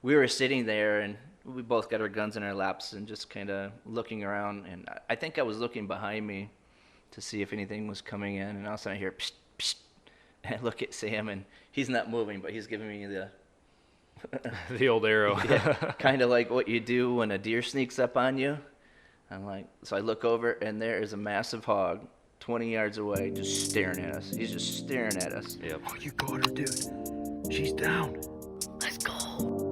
we were sitting there, and we both got our guns in our laps and just kind of looking around. And I think I was looking behind me to see if anything was coming in, and all of a sudden I hear, psst, psst, and I look at Sam, and he's not moving, but he's giving me the the old arrow. yeah, kind of like what you do when a deer sneaks up on you. I'm like, so I look over, and there is a massive hog 20 yards away just staring at us. He's just staring at us. Yep. Oh, you got her, dude. She's down. Let's go.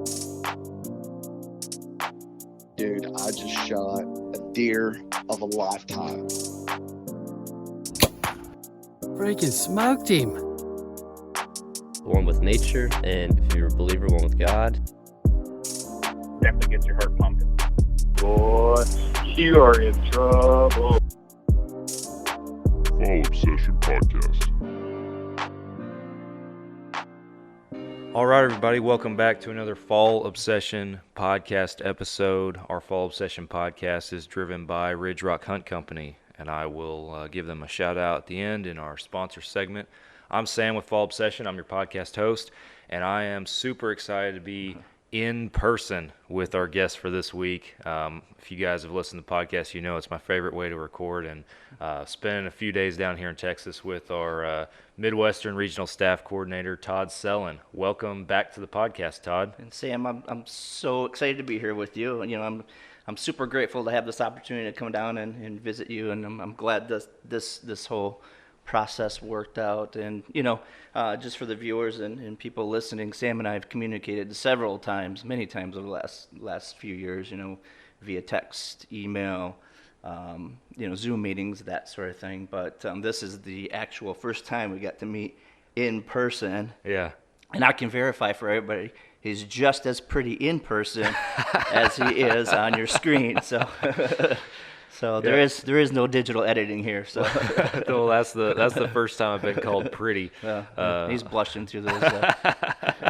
Dude, I just shot a deer of a lifetime. Freaking smoked him. One with nature, and if you're a believer, one with God. Definitely gets your heart pumping. Boy, you are in trouble. Fall Obsession Podcast. All right, everybody, welcome back to another Fall Obsession Podcast episode. Our Fall Obsession Podcast is driven by Ridge Rock Hunt Company, and I will give them a shout out at the end in our sponsor segment. I'm Sam with Fall Obsession. I'm your podcast host, and I am super excited to be in person with our guest for this week. If you guys have listened to the podcast, you know it's my favorite way to record, and spending a few days down here in Texas with our Midwestern Regional Staff Coordinator, Todd Sellon. Welcome back to the podcast, Todd. And Sam, I'm so excited to be here with you. You know, I'm super grateful to have this opportunity to come down and visit you, and I'm glad this whole process worked out. And you know, just for the viewers and people listening, Sam and I have communicated several times, many times over the last few years, you know, via text, email, you know, Zoom meetings, that sort of thing. But this is the actual first time we got to meet in person. Yeah. And I can verify for everybody, he's just as pretty in person as he is on your screen. So there is no digital editing here. So Well, that's the first time I've been called pretty. he's blushing through those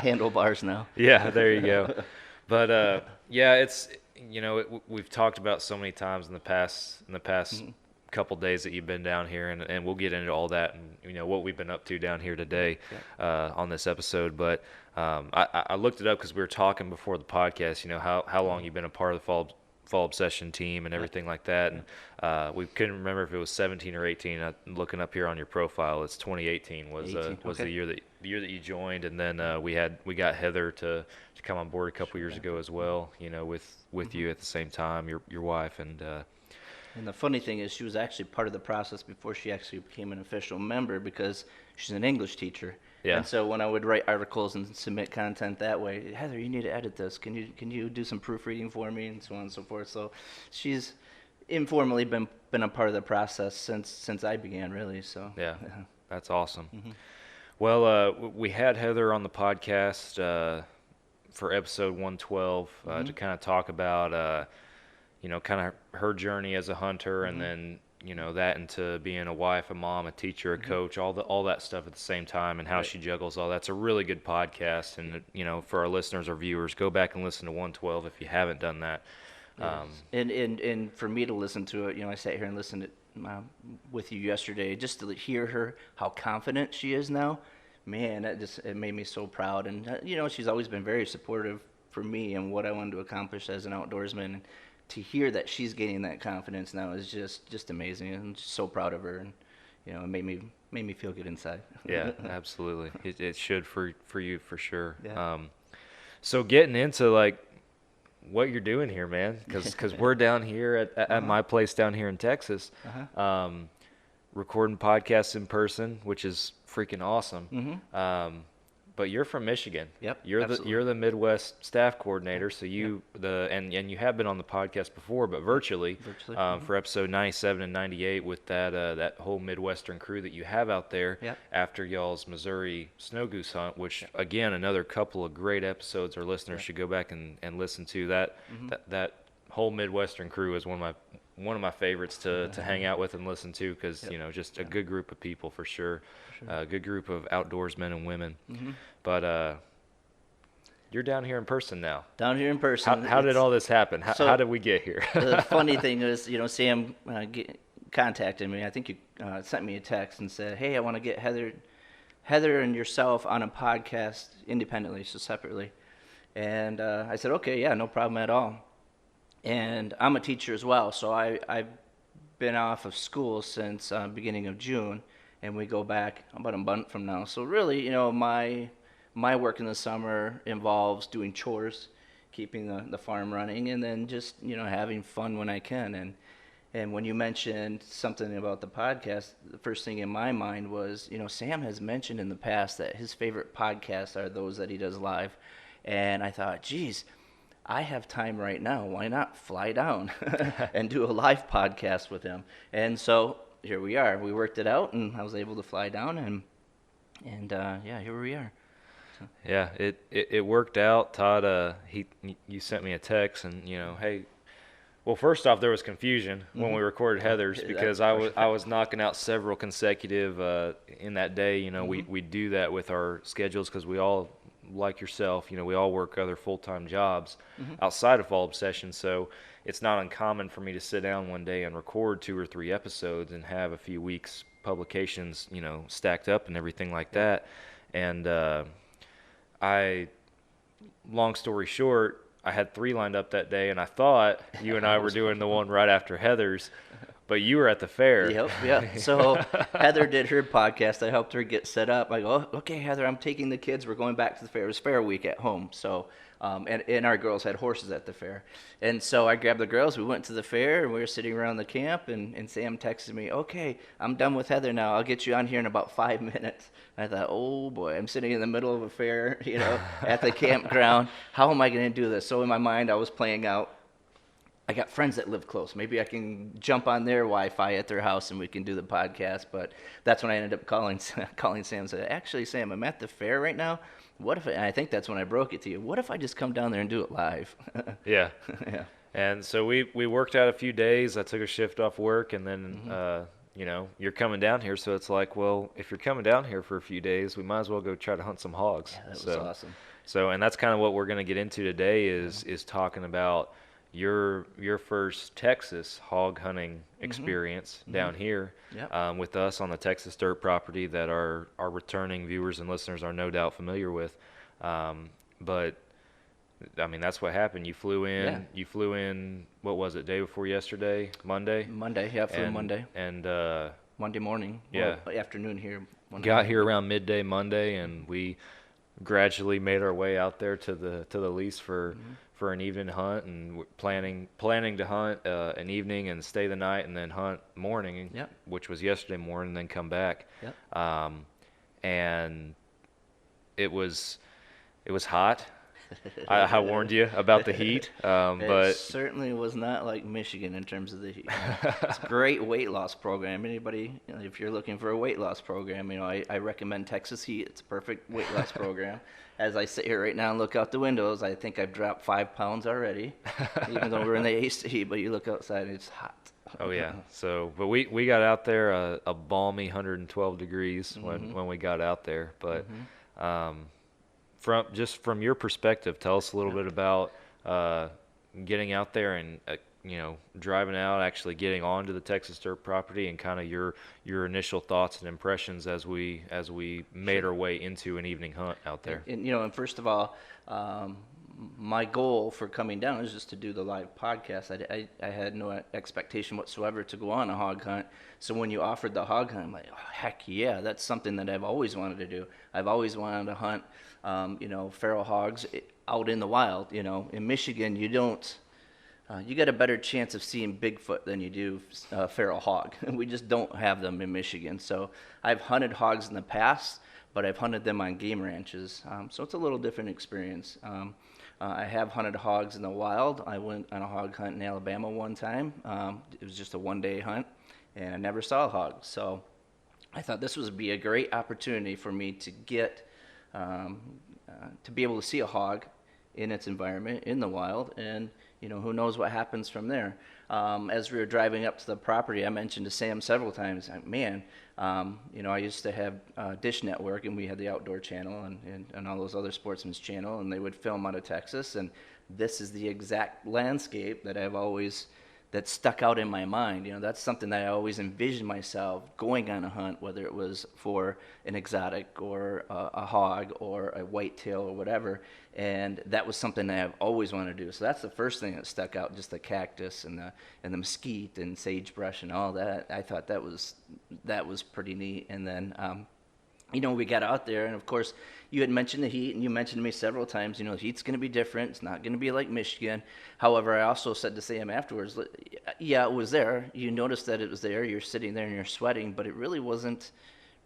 handlebars now. Yeah, there you go. But yeah, it's, you know, we've talked about so many times in the past couple days that you've been down here, and we'll get into all that and, you know, what we've been up to down here today on this episode. But I looked it up because we were talking before the podcast, you know, how long you've been a part of the Fall Obsession team and everything like that, and we couldn't remember if it was 17 or 18. Looking up here on your profile, it's 2018 was the year that you joined, and then we got Heather to come on board a couple years ago as well, you know, with you at the same time, your wife. And the funny thing is, she was actually part of the process before she actually became an official member, because she's an English teacher. Yeah. And so when I would write articles and submit content that way, Heather, you need to edit this. Can you do some proofreading for me, and so on and so forth. So she's informally been a part of the process since I began, really. So yeah. That's awesome. Mm-hmm. Well, we had Heather on the podcast for episode 112 to kind of talk about you know, kind of her journey as a hunter, and then, you know, that into being a wife, a mom, a teacher, a coach, all that stuff at the same time, and how she juggles all that. It's a really good podcast, and, you know, for our listeners or viewers, go back and listen to 112 if you haven't done that. And for me to listen to it, you know, I sat here and listened to with you yesterday, just to hear her, how confident she is now. Man, it made me so proud. And you know, she's always been very supportive for me and what I wanted to accomplish as an outdoorsman. And to hear that she's gaining that confidence now is just amazing. I'm just so proud of her, and you know, it made me feel good inside. Yeah, absolutely. It should for you for sure. Yeah. So getting into like what you're doing here, man, because we're down here at my place down here in Texas, recording podcasts in person, which is freaking awesome. But you're from Michigan. Yep. You're the Midwest staff coordinator. So and you have been on the podcast before, but virtually. For episode 97 and 98 with that whole Midwestern crew that you have out there after y'all's Missouri snow goose hunt, which again, another couple of great episodes our listeners should go back and listen to. That whole Midwestern crew is one of my favorites to hang out with and listen to, because you know, just a good group of people for sure. A good group of outdoorsmen and women. But you're down here in person now. Down here in person. How did all this happen? How did we get here? The funny thing is, you know, Sam contacted me. I think you sent me a text and said, "Hey, I want to get Heather and yourself on a podcast independently, so separately." And I said, okay, yeah, no problem at all. And I'm a teacher as well, so I've been off of school since beginning of June, and we go back about a month from now. So really, my work in the summer involves doing chores, keeping the farm running, and then just having fun when I can. And when you mentioned something about the podcast, the first thing in my mind was, Sam has mentioned in the past that his favorite podcasts are those that he does live. And I thought, geez, I have time right now. Why not fly down and do a live podcast with him? And so here we are. We worked it out, and I was able to fly down, and yeah, here we are. Yeah, it worked out. Todd, you sent me a text, and hey. Well, first off, there was confusion when we recorded Heather's because I was knocking out several consecutive in that day. We do that with our schedules because we all, like yourself, we all work other full-time jobs outside of Fall Obsession. So it's not uncommon for me to sit down one day and record 2 or 3 episodes and have a few weeks publications, stacked up and everything like that. And long story short, I had 3 lined up that day, and I thought you and I were doing the one right after Heather's, but you were at the fair. Yep, yeah. So Heather did her podcast. I helped her get set up. I go, oh, okay, Heather, I'm taking the kids. We're going back to the fair. It was fair week at home. So, and our girls had horses at the fair. And so I grabbed the girls. We went to the fair, and we were sitting around the camp, and Sam texted me, okay, I'm done with Heather now. I'll get you on here in about 5 minutes. I thought, oh boy, I'm sitting in the middle of a fair, at the campground. How am I going to do this? So in my mind, I was playing out, I got friends that live close. Maybe I can jump on their Wi-Fi at their house and we can do the podcast. But that's when I ended up calling Sam and said, actually, Sam, I'm at the fair right now. What if, and I think that's when I broke it to you, what if I just come down there and do it live? Yeah. Yeah. And so we worked out a few days. I took a shift off work, and then, you're coming down here. So it's like, well, if you're coming down here for a few days, we might as well go try to hunt some hogs. Yeah, that was awesome. So, and that's kind of what we're going to get into today is talking about your first Texas hog hunting experience down here with us on the Texas dirt property that our returning viewers and listeners are no doubt familiar with. But I mean, that's what happened. You flew in. Yeah. You flew in. What was it? Day before yesterday, Monday. Monday, yeah, flew Monday. And Monday morning. Yeah. Well, afternoon here. Got here around midday Monday, and we gradually made our way out there to the lease for an evening hunt, and we're planning to hunt an evening and stay the night, and then hunt morning, which was yesterday morning, and then come back. Yep. And it was hot. I warned you about the heat, but it certainly was not like Michigan in terms of the heat. It's a great weight loss program. Anybody, if you're looking for a weight loss program, I recommend Texas Heat. It's a perfect weight loss program. As I sit here right now and look out the windows, I think I've dropped 5 pounds already, even though we're in the AC. But you look outside, and it's hot. Oh yeah. So, but we got out there a balmy 112 degrees when we got out there, but. From your perspective, tell us a little bit about getting out there and driving out, actually getting onto the Texas dirt property, and kind of your initial thoughts and impressions as we made our way into an evening hunt out there. And first of all, my goal for coming down is just to do the live podcast. I had no expectation whatsoever to go on a hog hunt. So when you offered the hog hunt, I'm like, oh, heck yeah, that's something that I've always wanted to do. I've always wanted to hunt, feral hogs out in the wild. In Michigan, you don't. You get a better chance of seeing Bigfoot than you do feral hog. We just don't have them in Michigan. So I've hunted hogs in the past, but I've hunted them on game ranches. So it's a little different experience. I have hunted hogs in the wild. I went on a hog hunt in Alabama one time. It was just a one-day hunt, and I never saw a hog. So I thought this would be a great opportunity for me to get to be able to see a hog in its environment in the wild, and who knows what happens from there. As we were driving up to the property, I mentioned to Sam several times, man, I used to have Dish Network, and we had the Outdoor Channel and all those other sportsmen's channel, and they would film out of Texas, and this is the exact landscape that I've always that stuck out in my mind. That's something that I always envisioned myself going on a hunt, whether it was for an exotic or a hog or a whitetail or whatever. And that was something that I've always wanted to do. So that's the first thing that stuck out, just the cactus and the mesquite and sagebrush and all that. I thought that was pretty neat. And then we got out there, and of course, you had mentioned the heat, and you mentioned to me several times, the heat's going to be different. It's not going to be like Michigan. However, I also said to Sam afterwards, yeah, it was there. You noticed that it was there. You're sitting there and you're sweating, but it really wasn't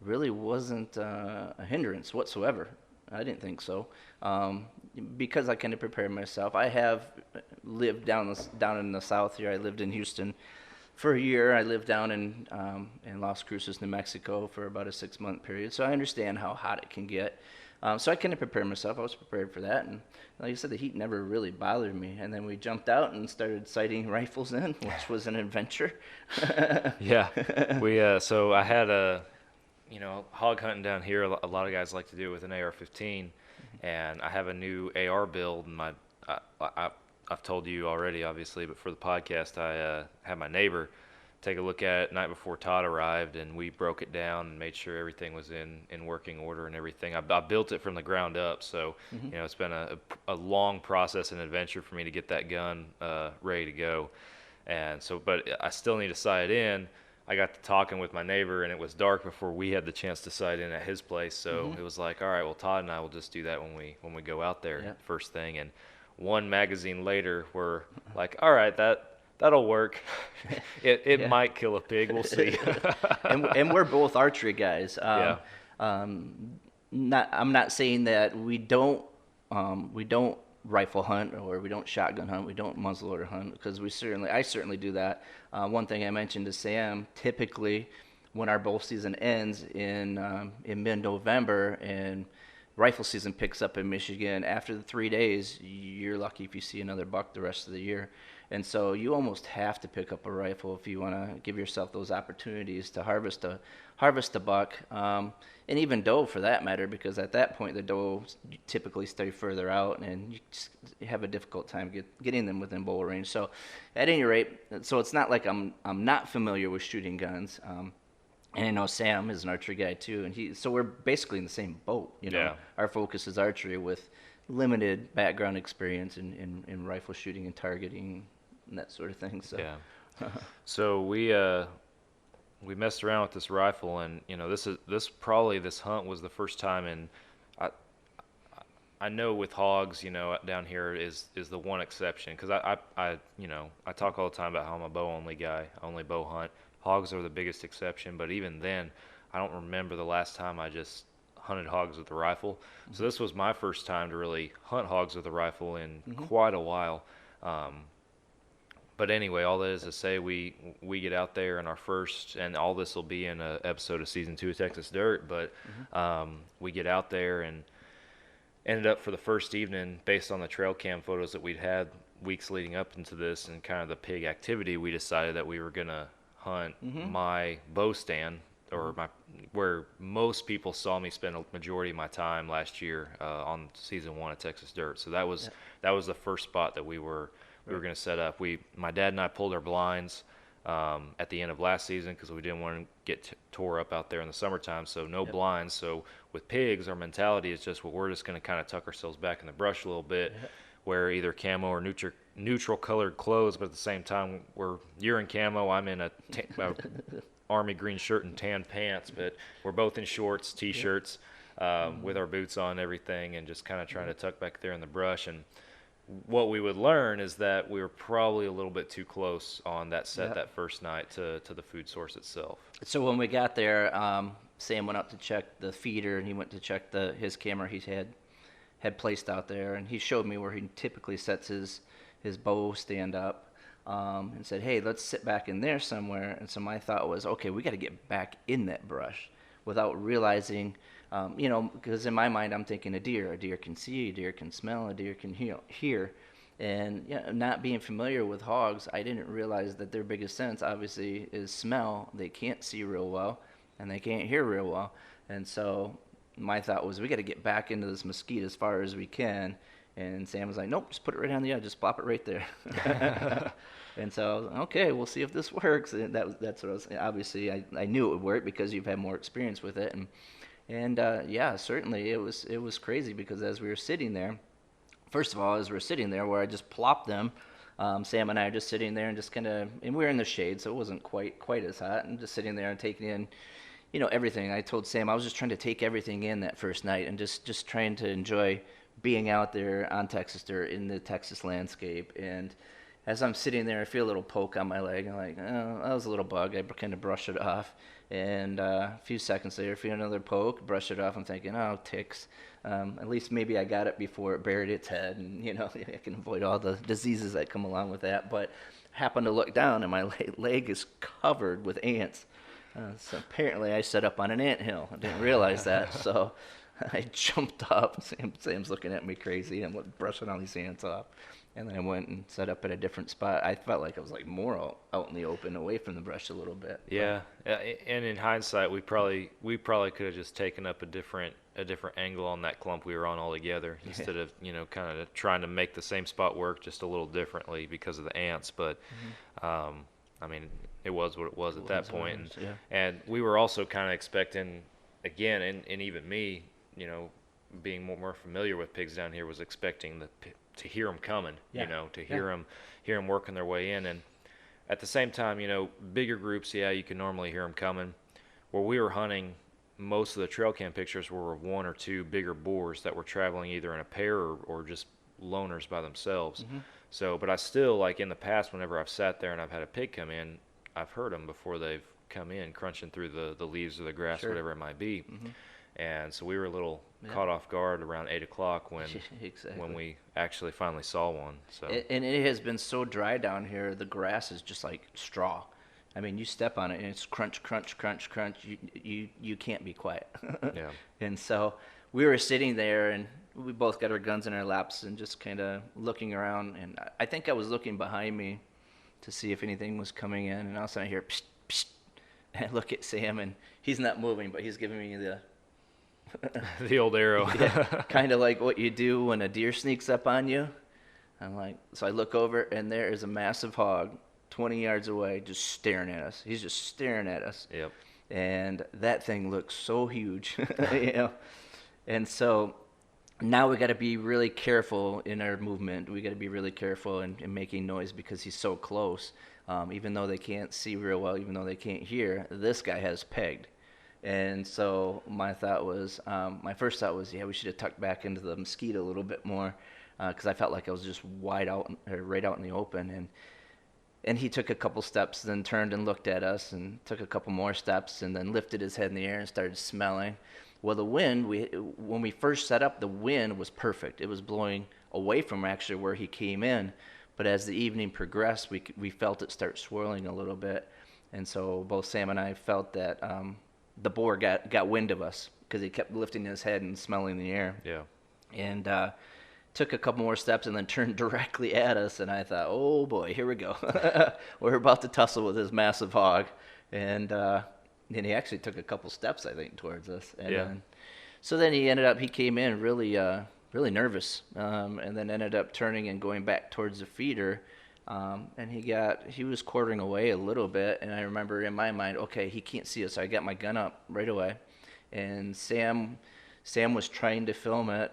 a hindrance whatsoever. I didn't think so, because I kind of prepared myself. I have lived down in the South here. I lived in Houston for a year. I lived down in Las Cruces, New Mexico for about a 6-month period, so I understand how hot it can get. So I kind of prepared myself. I was prepared for that, and like I said, the heat never really bothered me. And then we jumped out and started sighting rifles in, which was an adventure. Yeah, so I had hog hunting down here. A lot of guys like to do it with an AR-15, and I have a new AR build, and I've told you already, obviously, but for the podcast, I had my neighbor take a look at it night before Todd arrived, and we broke it down and made sure everything was in working order and everything. I built it from the ground up, so it's been a long process and adventure for me to get that gun ready to go. And so, but I still need to sight in. I got to talking with my neighbor, and it was dark before we had the chance to sight in at his place. So it was like, all right, well, Todd and I will just do that when we go out there first thing. And one magazine later, we're like, all right, that'll work. It might kill a pig. We'll see. and we're both archery guys. Yeah. I'm not saying that we don't rifle hunt or we don't shotgun hunt, we don't muzzleloader hunt, because I certainly do that. One thing I mentioned to Sam, typically when our bow season ends in mid-November and rifle season picks up in Michigan, after the 3 days, you're lucky if you see another buck the rest of the year. And so you almost have to pick up a rifle if you want to give yourself those opportunities to harvest a buck, and even doe for that matter, because at that point the doe typically stay further out, and you just have a difficult time getting them within bow range. So at any rate, so it's not like I'm not familiar with shooting guns. And I know Sam is an archery guy too, and so we're basically in the same boat. Yeah. Our focus is archery with limited background experience in rifle shooting and targeting and that sort of thing. So yeah. So we messed around with this rifle, and this hunt was the first time, and I know with hogs, down here is the one exception, because I talk all the time about how I'm a bow only guy. I only bow hunt. Hogs are the biggest exception, but even then, I don't remember the last time I just hunted hogs with a rifle. So this was my first time to really hunt hogs with a rifle in quite a while. But anyway, all that is to say, we get out there in our first, and all this will be in an episode of season 2 of Texas Dirt, but we get out there and ended up for the first evening, based on the trail cam photos that we'd had weeks leading up into this and kind of the pig activity, we decided that we were going to hunt my bow stand, or where most people saw me spend a majority of my time last year on season 1 of Texas Dirt. So that was the first spot that we were going to set up. My dad and I pulled our blinds at the end of last season because we didn't want to get tore up out there in the summertime, so no blinds. So with pigs, our mentality is just, we're just going to kind of tuck ourselves back in the brush a little bit, wear either camo or neutral colored clothes, but at the same time, you're in camo, I'm in a army green shirt and tan pants, but we're both in shorts, t-shirts, with our boots on and everything, and just kind of trying to tuck back there in the brush. And what we would learn is that we were probably a little bit too close on that set that first night to the food source itself. So when we got there, Sam went up to check the feeder, and he went to check his camera he had placed out there, and he showed me where he typically sets his bow stand up, and said, hey, let's sit back in there somewhere. And so my thought was, okay, we got to get back in that brush, without realizing, because in my mind I'm thinking a deer can see, a deer can smell, a deer can hear. And not being familiar with hogs, I didn't realize that their biggest sense obviously is smell. They can't see real well, and they can't hear real well. And so my thought was, we got to get back into this mesquite as far as we can And Sam was like, nope, just put it right on the edge, just plop it right there. And so I was like, okay, we'll see if this works. And that's what I was, obviously I knew it would work because you've had more experience with it. And yeah, certainly it was crazy because as we were sitting there, first of all, as we were sitting there where I just plopped them, Sam and I are just sitting there and just kind of, and we were in the shade, so it wasn't quite as hot, and just sitting there and taking in, everything. I told Sam I was just trying to take everything in that first night and just trying to enjoy being out there on Texas dirt in the Texas landscape. And as I'm sitting there, I feel a little poke on my leg. I'm like, oh, that was a little bug. I kind of brush it off. And a few seconds later, I feel another poke, brush it off. I'm thinking, oh, ticks. At least maybe I got it before it buried its head. And, I can avoid all the diseases that come along with that. But I happened to look down, and my leg is covered with ants. So apparently I set up on an anthill. I didn't realize that. So I jumped up. Sam's looking at me crazy. I'm brushing all these ants off. And then I went and set up at a different spot. I felt like I was like more out in the open, away from the brush a little bit. Yeah, and in hindsight, we probably could have just taken up a different angle on that clump we were on altogether, instead of kind of trying to make the same spot work just a little differently because of the ants. But I mean, it was what it was at that point. And we were also kind of expecting, again, and even me, being more familiar with pigs down here, was expecting to hear them coming, to hear them working their way in. And at the same time, bigger groups, you can normally hear them coming. Where we were hunting, most of the trail cam pictures were of one or two bigger boars that were traveling either in a pair or just loners by themselves. So, but I still, like in the past, whenever I've sat there and I've had a pig come in, I've heard them before they've come in, crunching through the leaves or the grass, whatever it might be. And so we were a little caught off guard around 8 o'clock when when we actually finally saw one. So and it has been so dry down here, the grass is just like straw. I mean, you step on it and it's crunch, crunch, crunch, crunch. You can't be quiet. Yeah. And so we were sitting there, and we both got our guns in our laps and just kind of looking around. And I think I was looking behind me to see if anything was coming in, and all of a sudden I hear psst, psst. And I look at Sam, and he's not moving, but he's giving me the the old arrow. kind of like what you do when a deer sneaks up on you. I'm like, so I look over, and there is a massive hog 20 yards away just staring at us. He's just staring at us. Yep. And that thing looks so huge, And so now we got to be really careful in our movement. We got to be really careful in making noise because he's so close. Even though they can't see real well, even though they can't hear, this guy has pegged. And so my first thought was, we should have tucked back into the mesquite a little bit more, because I felt like I was just right out in the open. And he took a couple steps, then turned and looked at us, and took a couple more steps, and then lifted his head in the air and started smelling. Well, the wind, when we first set up, the wind was perfect. It was blowing away from actually where he came in. But as the evening progressed, we felt it start swirling a little bit. And so both Sam and I felt that the boar got wind of us because he kept lifting his head and smelling the air. Yeah. And took a couple more steps and then turned directly at us. And I thought, oh boy, here we go. We're about to tussle with this massive hog. And then he actually took a couple steps, I think, towards us. And then he came in really nervous, and then ended up turning and going back towards the feeder. And he was quartering away a little bit, and I remember in my mind, okay, he can't see us, so I got my gun up right away. And Sam was trying to film it,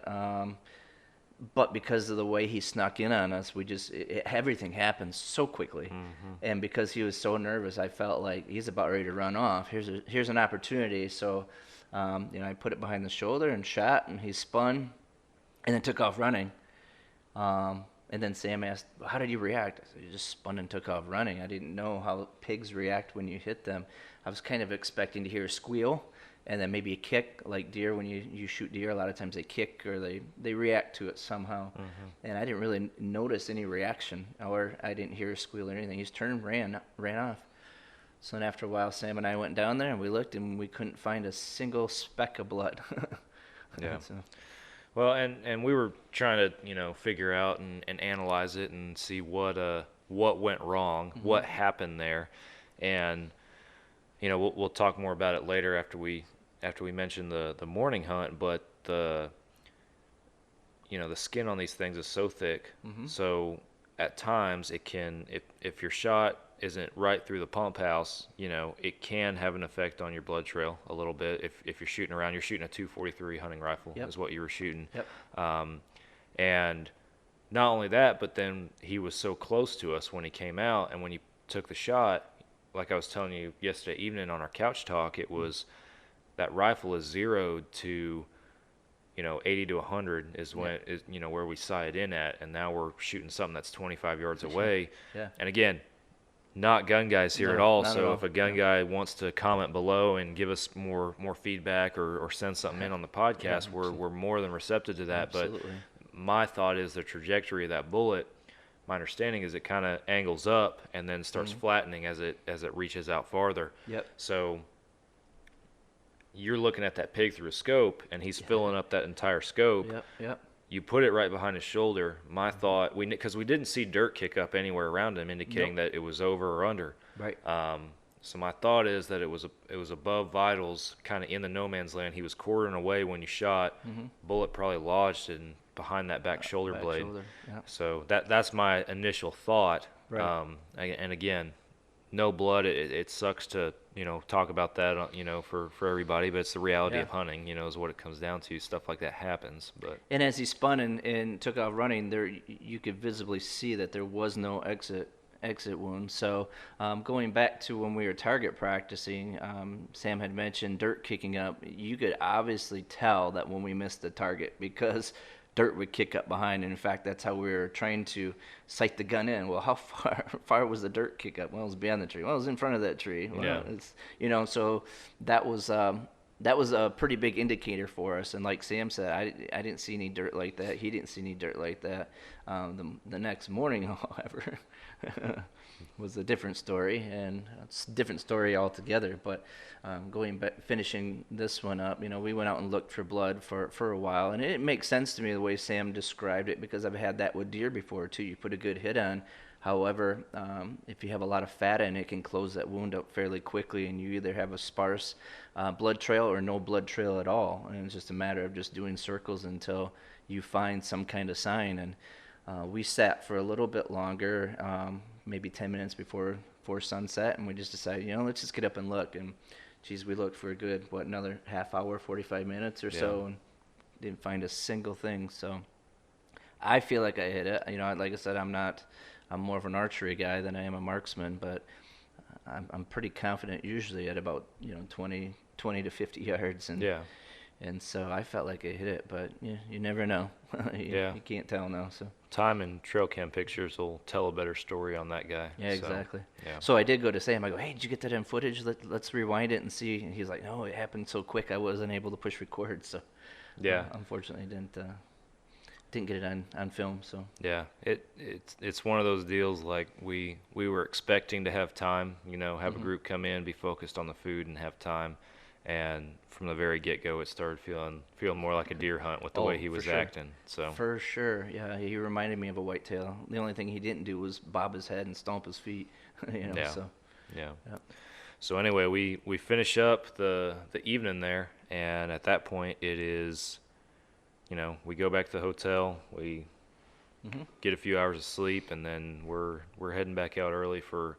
but because of the way he snuck in on us, everything happened so quickly. And because he was so nervous, I felt like he's about ready to run off. Here's an opportunity. So, I put it behind the shoulder and shot, and he spun, and then took off running. And then Sam asked, how did you react? I said, he just spun and took off running. I didn't know how pigs react when you hit them. I was kind of expecting to hear a squeal and then maybe a kick, like deer. When you shoot deer, a lot of times they kick or they react to it somehow. And I didn't really notice any reaction, or I didn't hear a squeal or anything. He just turned and ran off. So then after a while, Sam and I went down there and we looked, and we couldn't find a single speck of blood. Yeah. Well, and we were trying to, figure out and analyze it and see what went wrong, what happened there, and we'll talk more about it later after we mention the morning hunt. But the skin on these things is so thick. Mm-hmm. So at times it can, if your shot isn't right through the pump house, it can have an effect on your blood trail a little bit. If you're shooting around, you're shooting a 243 hunting rifle Yep. is what you were shooting. Yep. And not only that, but then he was so close to us when he came out, and when he took the shot, like I was telling you yesterday evening on our couch talk, it was that rifle is zeroed to 80 to 100 is when is where we sight in at, and now we're shooting something that's 25 yards away. Yeah. And again, not gun guys here No, at all. not at So all. if a gun guy wants to comment below and give us more feedback or send something in on the podcast, we're more than receptive to that. Absolutely. But my thought is the trajectory of that bullet. My understanding is it kind of angles up and then starts flattening as it reaches out farther. Yep. So you're looking at that pig through a scope, and he's filling up that entire scope. Yep. Yep. You put it right behind his shoulder. My thought, because we didn't see dirt kick up anywhere around him, indicating that it was over or under. Right. So my thought is that it was above vitals, kind of in the no man's land. He was quartering away when you shot. Bullet probably lodged in behind that back shoulder Back blade. shoulder, yeah. So that's my initial thought. Right. And again, no blood. It sucks to talk about that for everybody, but it's the reality of hunting. Is what it comes down to. Stuff like that happens. But And as he spun and took off running, there you could visibly see that there was no exit wound. So going back to when we were target practicing, Sam had mentioned dirt kicking up. You could obviously tell that when we missed the target because dirt would kick up behind. And in fact, that's how we were trying to sight the gun in. Well, how far was the dirt kick up? Well, it was beyond the tree. Well, it was in front of that tree. Well, Yeah. it's so that was a pretty big indicator for us. And like Sam said, I didn't see any dirt like that. He didn't see any dirt like that. The next morning, however, was a different story, and it's a different story altogether. But going back, finishing this one up, we went out and looked for blood for a while, and it makes sense to me the way Sam described it, because I've had that with deer before too. You put a good hit on. However, if you have a lot of fat in it, it can close that wound up fairly quickly, and you either have a sparse blood trail or no blood trail at all. And it's just a matter of just doing circles until you find some kind of sign. And we sat for a little bit longer, maybe 10 minutes before sunset, and we just decided, let's just get up and look. And geez, we looked for a good, another half hour, 45 minutes or so, and didn't find a single thing. So I feel like I hit it. Like I said, I'm more of an archery guy than I am a marksman, but I'm pretty confident usually at about 20 to 50 yards, and so I felt like I hit it, but you never know. You can't tell now. So time and trail cam pictures will tell a better story on that guy. yeah, exactly. Yeah. So I did go to Sam. I go, hey, did you get that in footage? Let's rewind it and see. And he's like, no, it happened so quick I wasn't able to push record. So unfortunately didn't get it on film. So yeah, it's one of those deals like we were expecting to have time, have a group come in, be focused on the food and have time, and from the very get-go it started feeling more like a deer hunt with the way he was acting. So for sure, yeah, he reminded me of a whitetail. The only thing he didn't do was bob his head and stomp his feet. So yeah. So anyway, we finish up the evening there, and at that point it is, we go back to the hotel, we get a few hours of sleep, and then we're heading back out early for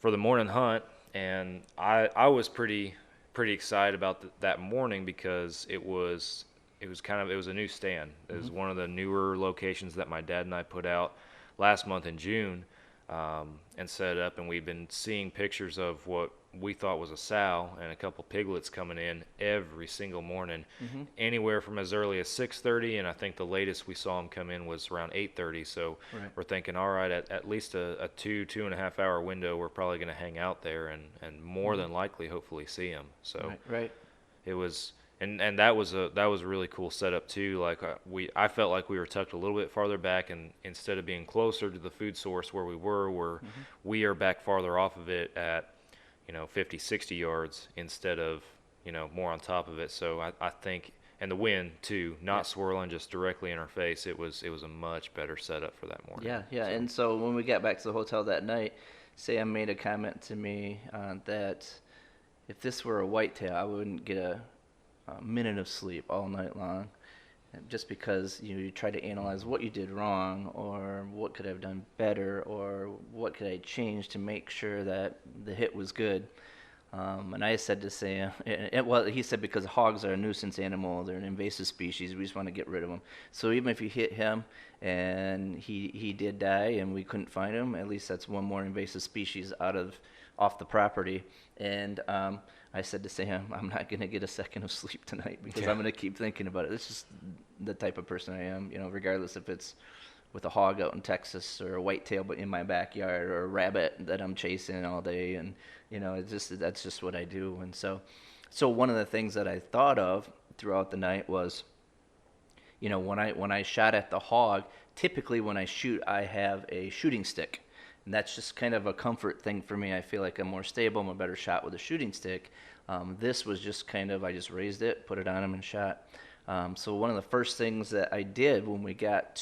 the morning hunt. And I was pretty excited about that morning because it was a new stand. It was one of the newer locations that my dad and I put out last month in June, and set up, and we've been seeing pictures of what we thought was a sow and a couple piglets coming in every single morning, anywhere from as early as 6:30, and I think the latest we saw them come in was around 8:30. So we're thinking, all right, at least a 2.5 hour window, we're probably going to hang out there and more than likely hopefully see them. So it was. And that was a really cool setup too. Like I felt like we were tucked a little bit farther back, and instead of being closer to the food source where we are back farther off of it at 50, 60 yards instead of more on top of it. So I think, and the wind too, not swirling just directly in our face. It was a much better setup for that morning. Yeah. And so when we got back to the hotel that night, Sam made a comment to me that if this were a whitetail, I wouldn't get a minute of sleep all night long. just because you try to analyze what you did wrong or what could I have done better or what could I change to make sure that the hit was good. And I said to Sam, well, he said because hogs are a nuisance animal, they're an invasive species, we just want to get rid of them. So even if you hit him and he did die and we couldn't find him, at least that's one more invasive species off the property. And I said to Sam, I'm not going to get a second of sleep tonight because I'm going to keep thinking about it. It's just the type of person I am, regardless if it's with a hog out in Texas or a whitetail in my backyard or a rabbit that I'm chasing all day. And, that's just what I do. And so one of the things that I thought of throughout the night was, when I shot at the hog, typically when I shoot, I have a shooting stick. And that's just kind of a comfort thing for me. I feel like I'm more stable, I'm a better shot with a shooting stick. This was just kind of, I just raised it, put it on him and shot. So one of the first things that I did when we got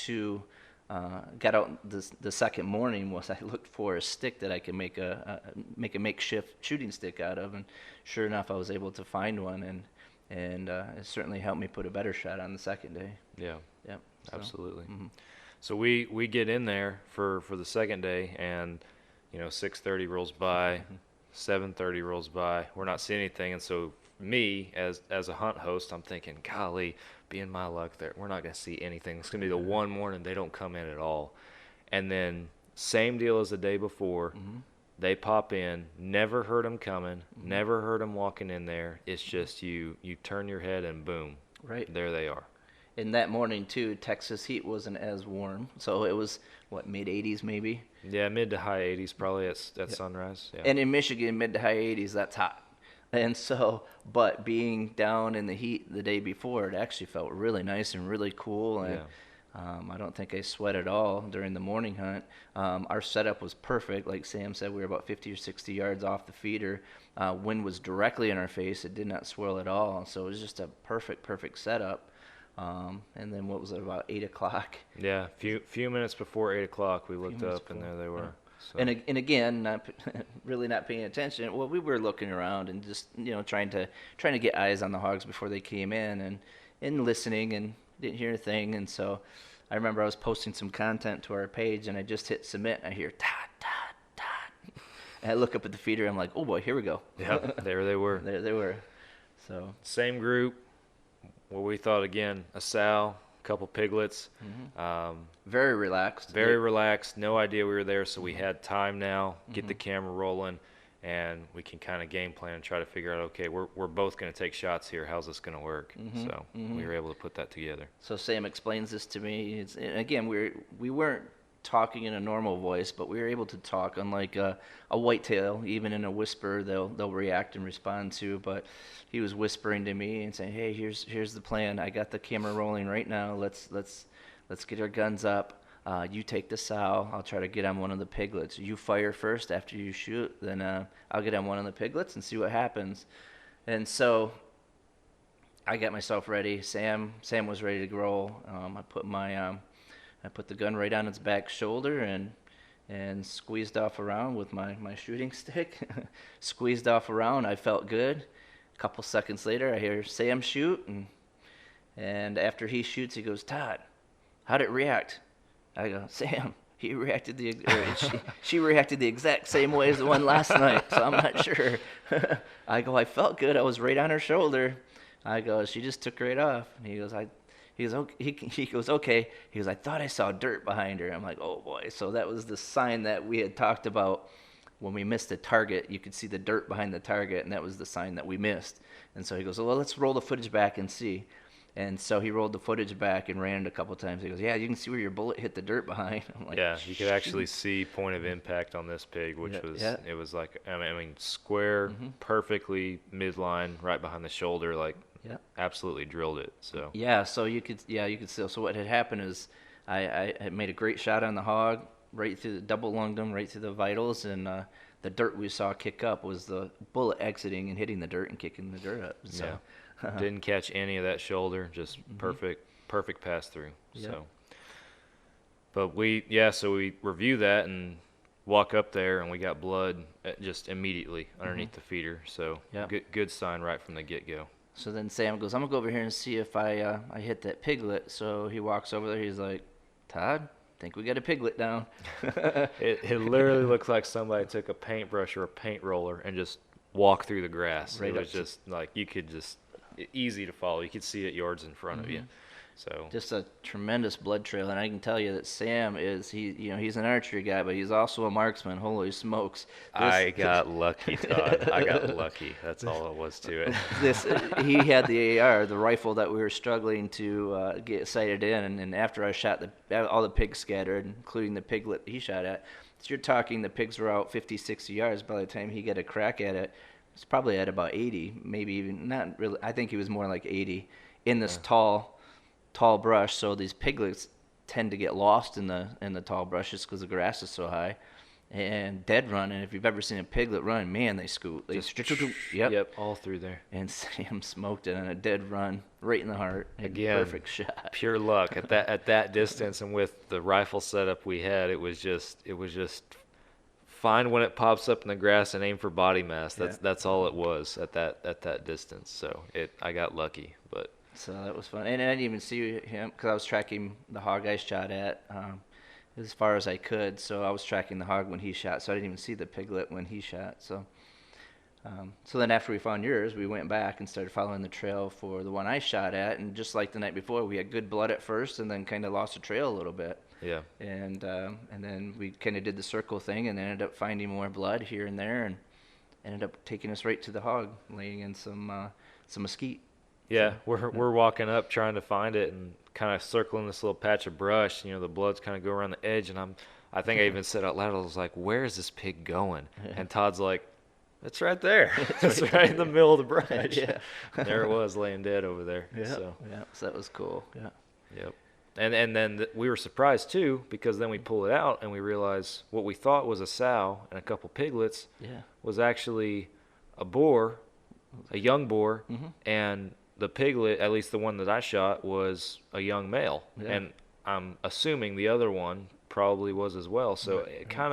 out the second morning was I looked for a stick that I could make a makeshift shooting stick out of, and sure enough, I was able to find one, and it certainly helped me put a better shot on the second day. Yeah. Yep. Absolutely. Mm-hmm. So we get in there for the second day, and 6:30 rolls by, 7:30 rolls by. We're not seeing anything, and so me as a hunt host, I'm thinking, golly, being my luck there, we're not gonna see anything. It's gonna be the one morning they don't come in at all. And then same deal as the day before. They pop in, never heard them coming, never heard them walking in there. It's just you turn your head and boom, right there they are. And that morning too, Texas heat wasn't as warm, so it was mid 80s maybe. Yeah, mid to high 80s probably at sunrise. Yeah. And in Michigan, mid to high 80s, that's hot. And so, but being down in the heat the day before, it actually felt really nice and really cool. And I don't think I sweat at all during the morning hunt. Our setup was perfect. Like Sam said, we were about 50 or 60 yards off the feeder. Wind was directly in our face. It did not swirl at all. So it was just a perfect setup. And then what was it, about 8 o'clock? Yeah, few minutes before 8 o'clock, we looked up and there they were. So. And again, really not paying attention. Well, we were looking around and just trying to get eyes on the hogs before they came in and listening, and didn't hear a thing. And so I remember I was posting some content to our page, and I just hit submit. And I hear Todd. And I look up at the feeder. I'm like, oh boy, here we go. Yeah, there they were. There they were. So same group. Well, we thought again, a sow, a couple piglets. Very relaxed. Very relaxed. No idea we were there, so we had time now. Get the camera rolling, and we can kind of game plan and try to figure out. Okay, we're both going to take shots here. How's this going to work? So we were able to put that together. So Sam explains this to me. Again, we weren't talking in a normal voice, but we were able to talk, unlike a whitetail. Even in a whisper, they'll react and respond to. But he was whispering to me and saying, "Hey, here's the plan. I got the camera rolling right now. Let's get our guns up. You take the sow. I'll try to get on one of the piglets. You fire first after you shoot. Then I'll get on one of the piglets and see what happens." And so I got myself ready. Sam was ready to roll. I put the gun right on its back shoulder and squeezed off around with my shooting stick. Squeezed off around. I felt good. A couple seconds later, I hear Sam shoot, and after he shoots, he goes, "Todd, how'd it react?" I go, "Sam, she reacted the exact same way as the one last night, so I'm not sure." I go, "I felt good. I was right on her shoulder." I go, "She just took right off." And he goes, "Okay." He goes, "I thought I saw dirt behind her." I'm like, "Oh boy." So that was the sign that we had talked about when we missed a target. You could see the dirt behind the target, and that was the sign that we missed. And so he goes, "Well, let's roll the footage back and see." And so he rolled the footage back and ran it a couple times. He goes, "Yeah, you can see where your bullet hit the dirt behind." I'm like, yeah, you could actually see point of impact on this pig, which it was like, I mean, square, perfectly midline, right behind the shoulder, like. Yeah, absolutely drilled it. So so you could see. So what had happened is I had made a great shot on the hog, right through the double lunged him, right through the vitals, and the dirt we saw kick up was the bullet exiting and hitting the dirt and kicking the dirt up. So didn't catch any of that shoulder, just perfect pass through. Yeah. So, but we review that and walk up there, and we got blood just immediately underneath the feeder. So good sign right from the get-go. So then Sam goes, I'm gonna go over here and see if I hit that piglet. So he walks over there. He's like, Todd, think we got a piglet down. It literally looks like somebody took a paintbrush or a paint roller and just walked through the grass. Right It was up to- just like you could just easy to follow. You could see it yards in front of you. So Just a tremendous blood trail, and I can tell you that Sam he's an archery guy, but he's also a marksman. Holy smokes! I got lucky, Todd. I got lucky. That's all it was to it. He had the AR, the rifle that we were struggling to get sighted in, and after I shot all the pigs scattered, including the piglet he shot at. So you're talking the pigs were out 50, 60 yards by the time he got a crack at it. It's probably at about 80, maybe even not really. I think he was more like 80 in this tall brush. So these piglets tend to get lost in the tall brushes because the grass is so high. And dead run, and if you've ever seen a piglet run, man, they scoot. Yep, all through there. And Sam smoked it on a dead run, right in the heart. Again, Perfect shot. Pure luck at that distance, and with the rifle setup we had, it was just find when it pops up in the grass and aim for body mass. That's all it was at that distance. So I got lucky, but. So that was fun. And I didn't even see him because I was tracking the hog I shot at as far as I could. So I was tracking the hog when he shot. So I didn't even see the piglet when he shot. So then after we found yours, we went back and started following the trail for the one I shot at. And just like the night before, we had good blood at first and then kind of lost the trail a little bit. Yeah. And then we kind of did the circle thing and ended up finding more blood here and there and ended up taking us right to the hog, laying in some mesquite. Yeah, we're walking up trying to find it and kind of circling this little patch of brush. The blood's kind of go around the edge, and I think I even said out loud, I was like, "Where is this pig going?" And Todd's like, "It's right there. It's right in the middle of the brush." Yeah. There it was, laying dead over there. Yeah. So. Yeah. So that was cool. Yeah. Yep. And then we were surprised too because then we pull it out and we realize what we thought was a sow and a couple piglets was actually a boar, a young boar, and the piglet, at least the one that I shot, was a young male. Yeah. And I'm assuming the other one probably was as well. So it kind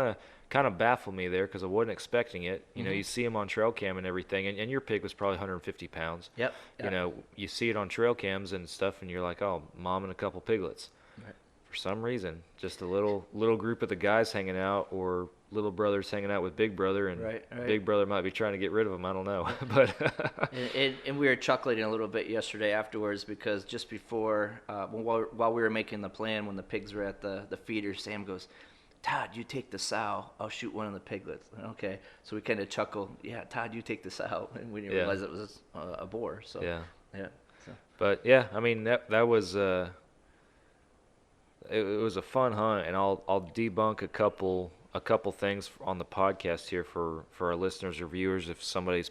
of baffled me there because I wasn't expecting it. You see him on trail cam and everything, and your pig was probably 150 pounds. Yep. You see it on trail cams and stuff, and you're like, oh, mom and a couple piglets. Right. For some reason, just a little group of the guys hanging out, or little brothers hanging out with big brother, and Right. big brother might be trying to get rid of them. I don't know, but And we were chuckling a little bit yesterday afterwards because just before, while we were making the plan, when the pigs were at the feeder, Sam goes, Todd, you take the sow. I'll shoot one of the piglets. Okay. So we kind of chuckled. Yeah, Todd, you take the sow. And we didn't realize it was a boar. So yeah. So. But yeah, I mean that was it was a fun hunt, and I'll debunk a couple things on the podcast here for our listeners or viewers if somebody's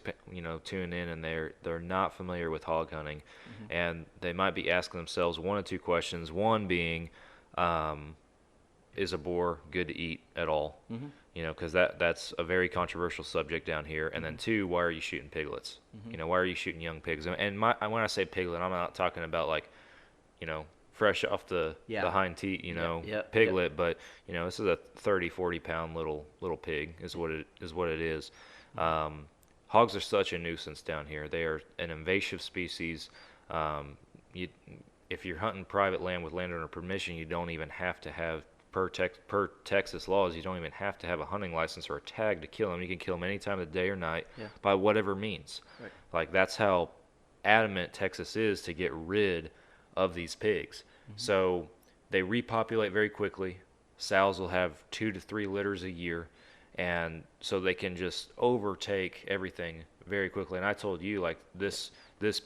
tuning in and they're not familiar with hog hunting, and they might be asking themselves one of two questions. One being, is a boar good to eat at all? Because that's a very controversial subject down here. And then two, why are you shooting piglets? Why are you shooting young pigs? And when I say piglet, I'm not talking about like, fresh off the hind teat, piglet, but this is a 30, 40 pound little pig is what it is. Hogs are such a nuisance down here. They are an invasive species. If you're hunting private land with landowner permission, you don't even have to have per Texas laws, you don't even have to have a hunting license or a tag to kill them. You can kill them any time of the day or night by whatever means. Right. Like that's how adamant Texas is to get rid of these pigs. So they repopulate very quickly. Sows will have 2 to 3 litters a year, and so they can just overtake everything very quickly. And I told you, like, this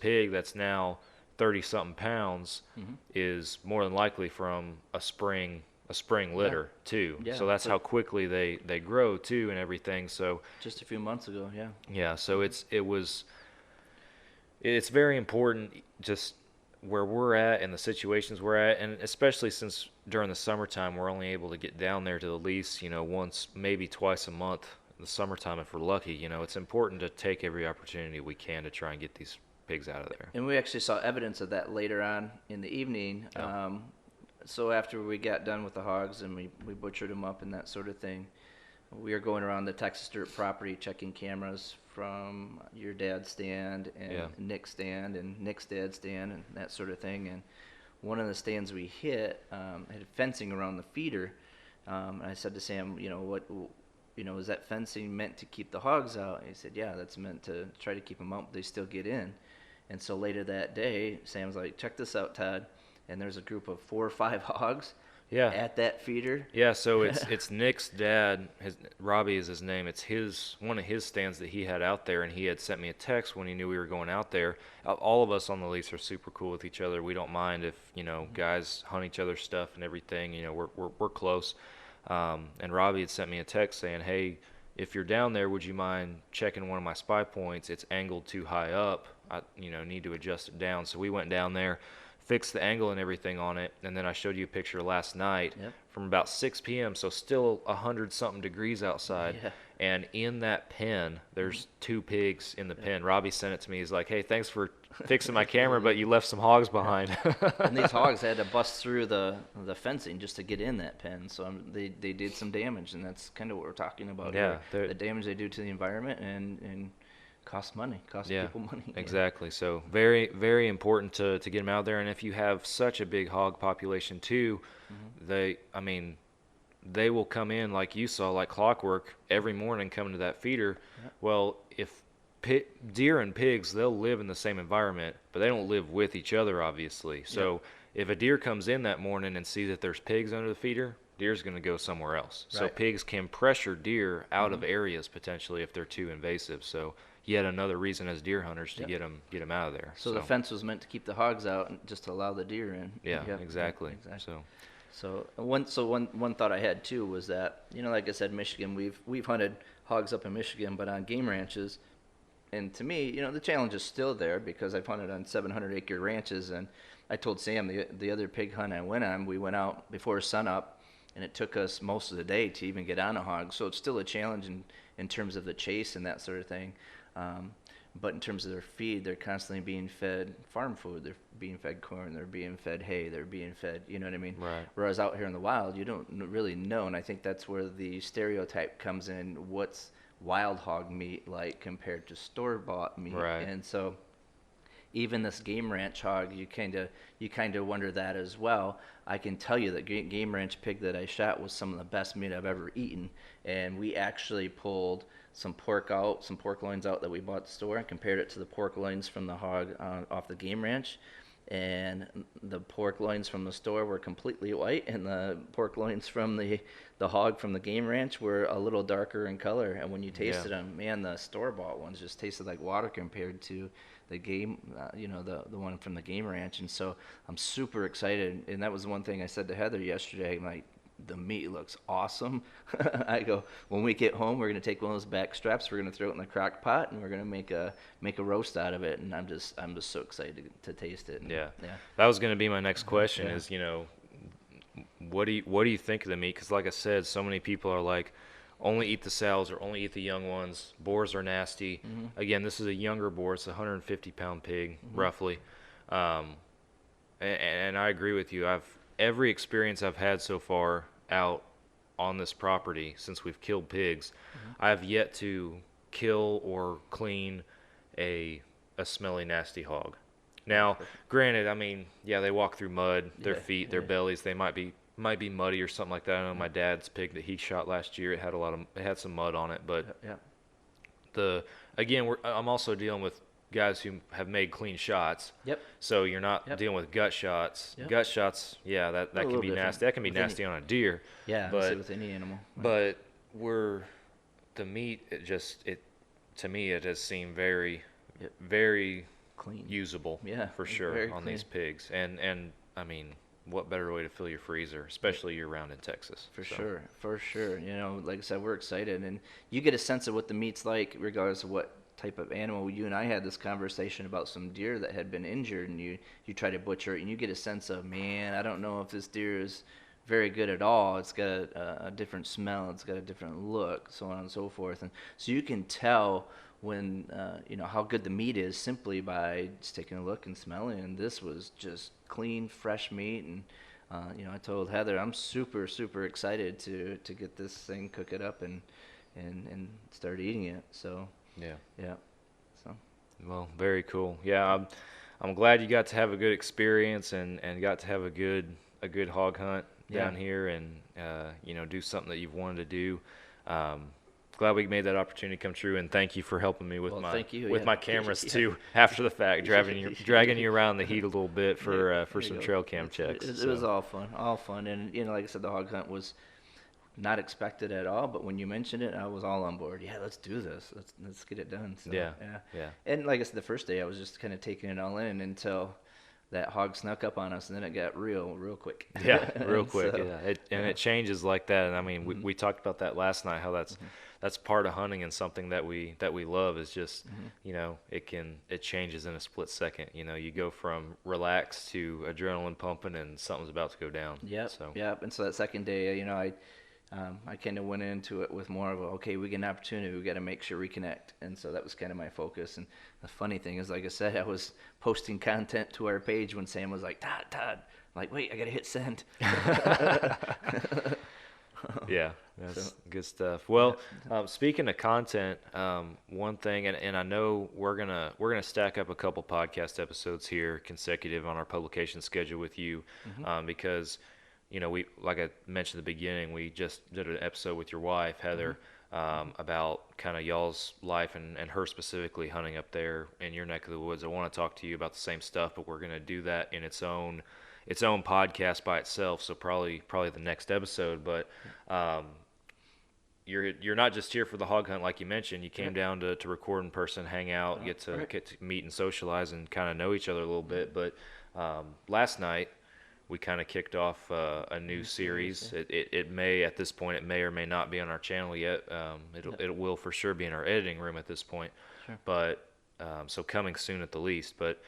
pig that's now 30-something pounds is more than likely from a spring litter too. Yeah. So that's how quickly they grow too and everything. So Just a few months ago, yeah. Yeah, so it's very important just where we're at and the situations we're at, and especially since during the summertime we're only able to get down there to the least, once, maybe twice a month in the summertime if we're lucky. It's important to take every opportunity we can to try and get these pigs out of there. And we actually saw evidence of that later on in the evening. So after we got done with the hogs and we butchered them up and that sort of thing, we were going around the Texas Dirt property checking cameras from your dad's stand and Yeah. Nick's stand and Nick's dad's stand and that sort of thing. And one of the stands we hit had fencing around the feeder. And I said to Sam, is that fencing meant to keep the hogs out? And he said, yeah, that's meant to try to keep them out, but they still get in. And so later that day, Sam's like, check this out, Todd. And there's a group of 4 or 5 hogs Yeah. at that feeder. Yeah, so it's Nick's dad. Robbie is his name. It's one of his stands that he had out there, and he had sent me a text when he knew we were going out there. All of us on the lease are super cool with each other. We don't mind if guys hunt each other's stuff and everything. We're close. And Robbie had sent me a text saying, "Hey, if you're down there, would you mind checking one of my spy points? It's angled too high up. I need to adjust it down." So we went down there, fixed the angle and everything on it, and then I showed you a picture last night from about 6 p.m. So still 100-something degrees outside, and in that pen, there's 2 pigs in the pen. Robbie sent it to me. He's like, "Hey, thanks for fixing my camera, but you left some hogs behind." And these hogs had to bust through the fencing just to get in that pen, so they did some damage, and that's kind of what we're talking about Yeah, here. The damage they do to the environment and costs money, people money. Exactly. So very, very important to get them out there. And if you have such a big hog population too, they will come in like you saw, like clockwork, every morning coming to that feeder. Well, if deer and pigs, they'll live in the same environment, but they don't live with each other, obviously. So if a deer comes in that morning and sees that there's pigs under the feeder, deer's going to go somewhere else. So pigs can pressure deer out of areas potentially if they're too invasive. So yet another reason as deer hunters to get them out of there. So the fence was meant to keep the hogs out and just to allow the deer in. Yeah, exactly. So one thought I had too was that, like I said, Michigan, we've hunted hogs up in Michigan, but on game ranches. And to me, the challenge is still there because I've hunted on 700-acre ranches. And I told Sam the other pig hunt I went on, we went out before sunup, and it took us most of the day to even get on a hog. So it's still a challenge in terms of the chase and that sort of thing. But in terms of their feed, they're constantly being fed farm food. They're being fed corn. They're being fed hay. They're being fed, you know what I mean? Right. Whereas out here in the wild, you don't really know. And I think that's where the stereotype comes in. What's wild hog meat like compared to store-bought meat? Right. And so even this game ranch hog, you kind of wonder that as well. I can tell you that game ranch pig that I shot was some of the best meat I've ever eaten. And we actually pulled some pork loins out that we bought at the store, and compared it to the pork loins from the hog off the game ranch. And the pork loins from the store were completely white, and the pork loins from the hog from the game ranch were a little darker in color. And when you tasted them, man, the store-bought ones just tasted like water compared to the game, the one from the game ranch. And so I'm super excited. And that was the one thing I said to Heather yesterday. I'm like, the meat looks awesome. I go, when we get home, we're going to take one of those back straps, we're going to throw it in the crock pot, and we're going to make a roast out of it. And I'm just so excited to taste it. And, That was going to be my next question is, what do you think of the meat? Because like I said, so many people are like, only eat the sows or only eat the young ones. Boars are nasty. Again, this is a younger boar. It's a 150-pound pig, roughly. And I agree with you. Every experience I've had so far out on this property since we've killed pigs, I have yet to kill or clean a smelly, nasty hog. Now, granted, they walk through mud, their feet, their bellies, they might be muddy or something like that. I know my dad's pig that he shot last year, it had some mud on it, but I'm also dealing with guys who have made clean shots. So you're not dealing with gut shots. Gut shots, that can be nasty. That can be nasty on a deer. But with any animal. But the meat, to me it has seemed very, very clean, usable. For sure on these pigs. And what better way to fill your freezer, especially year-round in Texas? For sure. Like I said, we're excited, and you get a sense of what the meat's like, regardless of what type of animal. You and I had this conversation about some deer that had been injured, and you try to butcher it, and you get a sense of, man, I don't know if this deer is very good at all. It's got a different smell. It's got a different look, so on and so forth. And so you can tell when how good the meat is simply by just taking a look and smelling. And this was just clean, fresh meat, and I told Heather I'm super super excited to get this thing, cook it up, and start eating it. So Yeah. yeah, so Well, very cool. Yeah, I'm glad you got to have a good experience and got to have a good hog hunt down here and do something that you've wanted to do. Glad we made that opportunity come true, and thank you for helping me with thank you, with yeah. my cameras too after the fact, dragging you around the heat a little bit for there some you go. trail cam checks. It was all fun, and like I said, the hog hunt was not expected at all, but when you mentioned it, I was all on board. Yeah, let's do this. Let's get it done. So, Yeah. And like I said, the first day I was just kind of taking it all in until that hog snuck up on us, and then it got real quick. Yeah, real quick. So, It changes like that. And I mean, we talked about that last night. How that's part of hunting and something that we love is just it changes in a split second. You go from relaxed to adrenaline pumping, and something's about to go down. Yep. And so that second day, I kind of went into it with more of a, okay, we get an opportunity, we got to make sure we connect. And so that was kind of my focus. And the funny thing is, like I said, I was posting content to our page when Sam was like, Todd. I'm like, wait, I got to hit send. Yeah, that's good stuff. Well, speaking of content, one thing, and I know we're gonna stack up a couple podcast episodes here consecutive on our publication schedule with you, because we, like I mentioned at the beginning, we just did an episode with your wife, Heather, about kind of y'all's life and her specifically hunting up there in your neck of the woods. I want to talk to you about the same stuff, but we're going to do that in its own podcast by itself. So probably the next episode. But you're not just here for the hog hunt, like you mentioned. You came down to record in person, hang out, get to meet and socialize and kind of know each other a little bit. But last night, we kind of kicked off a new series. It may, at this point, it may or may not be on our channel yet. It will for sure be in our editing room at this point. Sure. But so coming soon at the least. But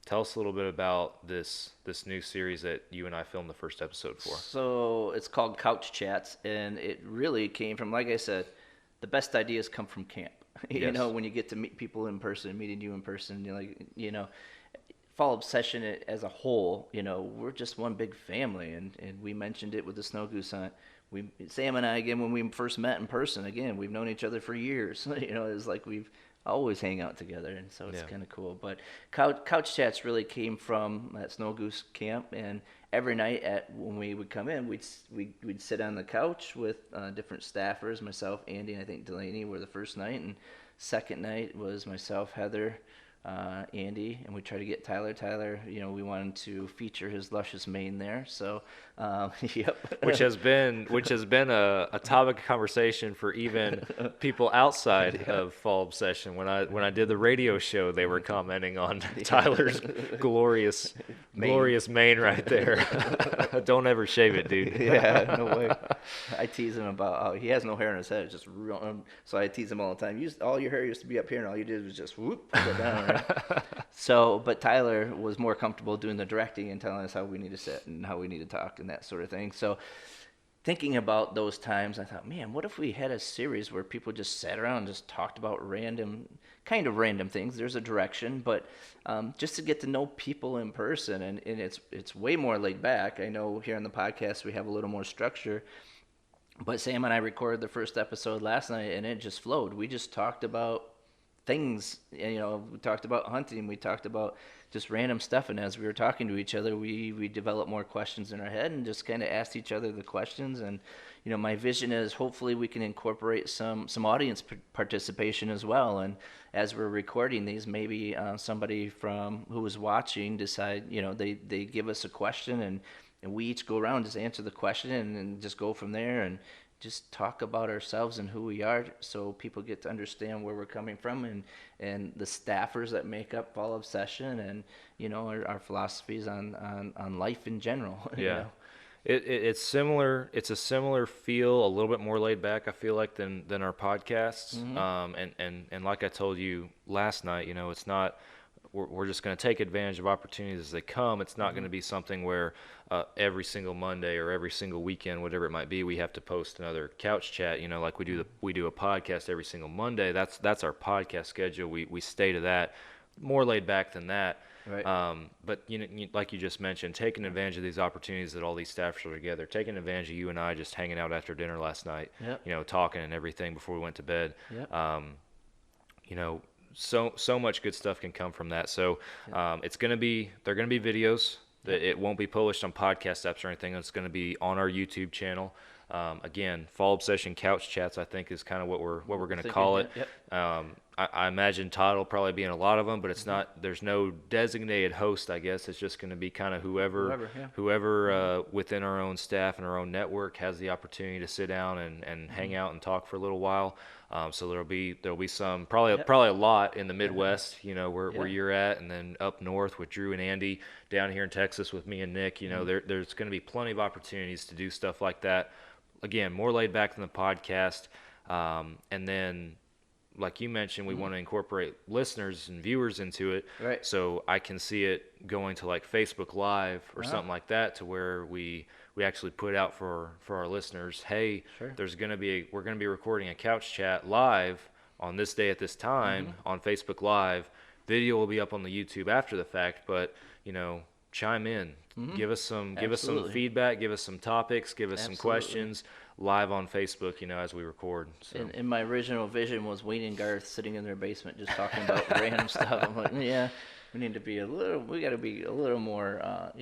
tell us a little bit about this new series that you and I filmed the first episode for. So it's called Couch Chats, and it really came from, like I said, the best ideas come from camp. Yes. When you get to meet people in person, meeting you in person, Fall Obsession as a whole, we're just one big family, and we mentioned it with the snow goose hunt. Sam and I, again, when we first met in person, again, we've known each other for years. It's like we've always hang out together, and so it's kind of cool. But Couch Chats really came from that snow goose camp, and every night when we would come in, we'd sit on the couch with different staffers. Myself, Andy, and I think Delaney were the first night, and second night was myself, Heather, Andy, and we tried to get Tyler. We wanted to feature his luscious mane there. So, yep. Which has been a topic of conversation for even people outside of Fall Obsession. When I did the radio show, they were commenting on Tyler's glorious mane right there. Don't ever shave it, dude. Yeah, no way. I tease him about how he has no hair on his head. It's just real, so I tease him all the time. All your hair used to be up here, and all you did was just whoop, go down. Right? So, but Tyler was more comfortable doing the directing and telling us how we need to sit and how we need to talk and that sort of thing. So, thinking about those times, I thought, man, what if we had a series where people just sat around and just talked about random things. There's a direction, but just to get to know people in person, and it's way more laid back. I know here on the podcast we have a little more structure, but Sam and I recorded the first episode last night, and it just flowed. We just talked about things, we talked about hunting, we talked about just random stuff, and as we were talking to each other, we developed more questions in our head and just kind of asked each other the questions. And my vision is hopefully we can incorporate some audience participation as well. And as we're recording these, maybe somebody from who was watching decide, they give us a question, and we each go around, just answer the question, and just go from there, and just talk about ourselves and who we are, so people get to understand where we're coming from, and the staffers that make up Fall Obsession, and our philosophies on life in general. Yeah. It's similar. It's a similar feel, a little bit more laid back, I feel like, than our podcasts. And like I told you last night, it's not. We're just going to take advantage of opportunities as they come. It's not going to be something where every single Monday or every single weekend, whatever it might be, we have to post another couch chat. Like we do a podcast every single Monday. That's our podcast schedule. We stay to that. More laid back than that. Right. But like you just mentioned, taking advantage of these opportunities that all these staffs are together, taking advantage of you and I just hanging out after dinner last night, Yep. talking and everything before we went to bed. Yep. So much good stuff can come from that. So they're gonna be videos. That it won't be published on podcast apps or anything. It's going to be on our YouTube channel. Again, Fall Obsession Couch Chats, I think, is kind of what we're going to call it. Yep. I imagine Todd will probably be in a lot of them, but it's not. There's no designated host, I guess. It's just going to be kind of whoever within our own staff and our own network has the opportunity to sit down and hang out and talk for a little while. So there'll be some probably a lot in the Midwest, where you're at, and then up north with Drew and Andy, down here in Texas with me and Nick. There's going to be plenty of opportunities to do stuff like that. Again, more laid back than the podcast, and then, like you mentioned, we want to incorporate listeners and viewers into it. Right. So I can see it going to like Facebook Live or something like that, to where we actually put out for our listeners, hey, we're going to be recording a couch chat live on this day at this time on Facebook Live. Video will be up on the YouTube after the fact, but chime in, give us some feedback, give us some topics, give us some questions live on Facebook, as we record. So. And my original vision was Wayne and Garth sitting in their basement just talking about random stuff. I'm like, we got to be a little more,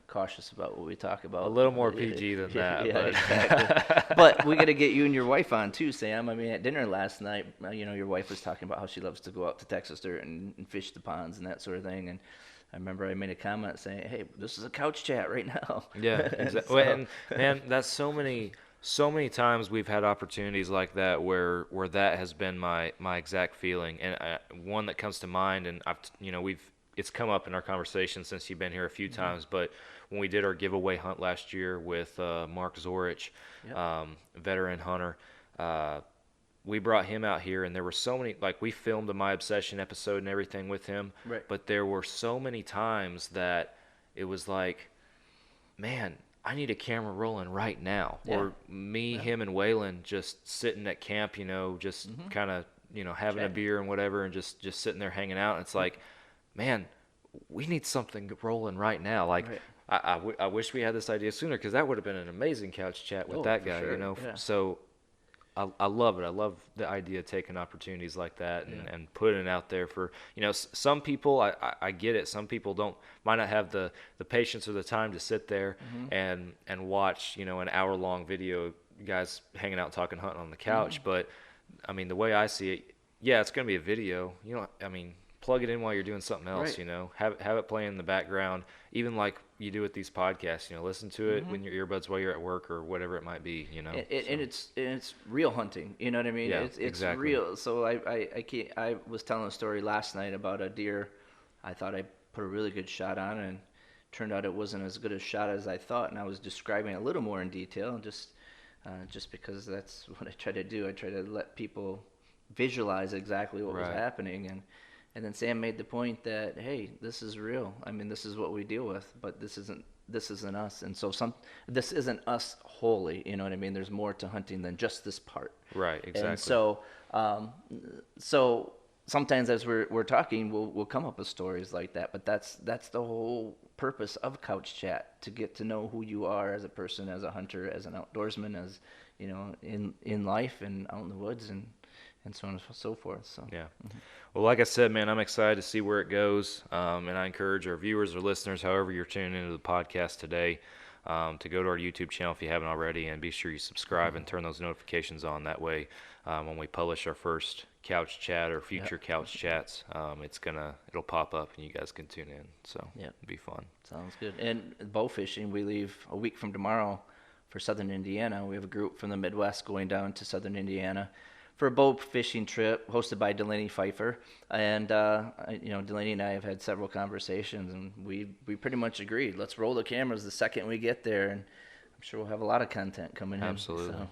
cautious about what we talk about. A little more PG than that. Yeah, but. exactly. But we got to get you and your wife on too, Sam. I mean, at dinner last night, your wife was talking about how she loves to go out to Texas dirt and fish the ponds and that sort of thing. And I remember I made a comment saying, hey, this is a couch chat right now. Yeah, exactly. And man, that's so many times we've had opportunities like that where that has been my exact feeling. And one that comes to mind, and it's come up in our conversation since you've been here a few times, but when we did our giveaway hunt last year with Mark Zorich, veteran hunter, we brought him out here, and there were so many, like, we filmed a My Obsession episode and everything with him, but there were so many times that it was like, man, I need a camera rolling right now. Or me, him, and Waylon just sitting at camp, just kind of, having a beer and whatever, and just sitting there hanging out. And it's like, man, we need something rolling right now. Like, I wish we had this idea sooner, because that would have been an amazing couch chat with that guy, So I love it. I love the idea of taking opportunities like that and putting it out there for, some people, I get it. Some people might not have the patience or the time to sit there and watch, an hour-long video, guys hanging out, talking, hunting on the couch. But, I mean, the way I see it, it's going to be a video. Plug it in while you're doing something else, have it playing in the background, even like you do with these podcasts, listen to it when your earbuds while you're at work or whatever it might be, And it's real hunting, you know what I mean? Yeah, it's exactly. real. So I was telling a story last night about a deer I thought I put a really good shot on, and turned out it wasn't as good a shot as I thought, and I was describing it a little more in detail, just because that's what I try to do. I try to let people visualize exactly what was happening, and then Sam made the point that, hey, this is real. I mean, this is what we deal with, but this isn't us. And so this isn't us wholly, you know what I mean? There's more to hunting than just this part. Right, exactly. And so sometimes as we're talking, we'll come up with stories like that, but that's the whole purpose of Couch Chat, to get to know who you are as a person, as a hunter, as an outdoorsman, as, in life and out in the woods and so on and so forth. So yeah. Well, like I said, man, I'm excited to see where it goes, and I encourage our viewers or listeners, however you're tuning into the podcast today, to go to our YouTube channel if you haven't already, and be sure you subscribe and turn those notifications on. That way, when we publish our first couch chat or future couch chats, it'll pop up and you guys can tune in. So it'll be fun. Sounds good. And bow fishing, we leave a week from tomorrow for southern Indiana. We have a group from the Midwest going down to southern Indiana for a bow fishing trip hosted by Delaney Pfeiffer. And, Delaney and I have had several conversations, and we pretty much agreed. Let's roll the cameras the second we get there, and I'm sure we'll have a lot of content coming in. Absolutely. So.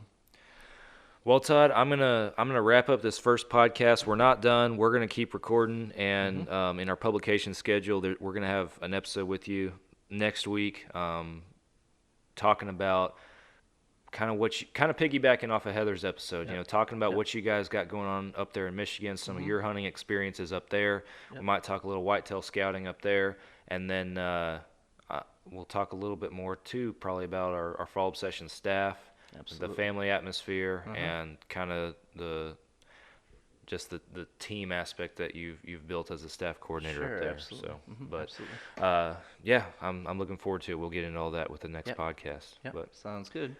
Well, Todd, I'm gonna wrap up this first podcast. We're not done. We're gonna keep recording, and in our publication schedule, we're gonna have an episode with you next week, talking about kind of piggybacking off of Heather's episode, you know, talking about what you guys got going on up there in Michigan, some of your hunting experiences up there. We might talk a little whitetail scouting up there, and then we'll talk a little bit more too, probably about our Fall Obsession staff, the family atmosphere, and kind of the team aspect that you've built as a staff coordinator up there. Absolutely. So, but Absolutely. yeah, I'm looking forward to it. We'll get into all that with the next podcast. But sounds good.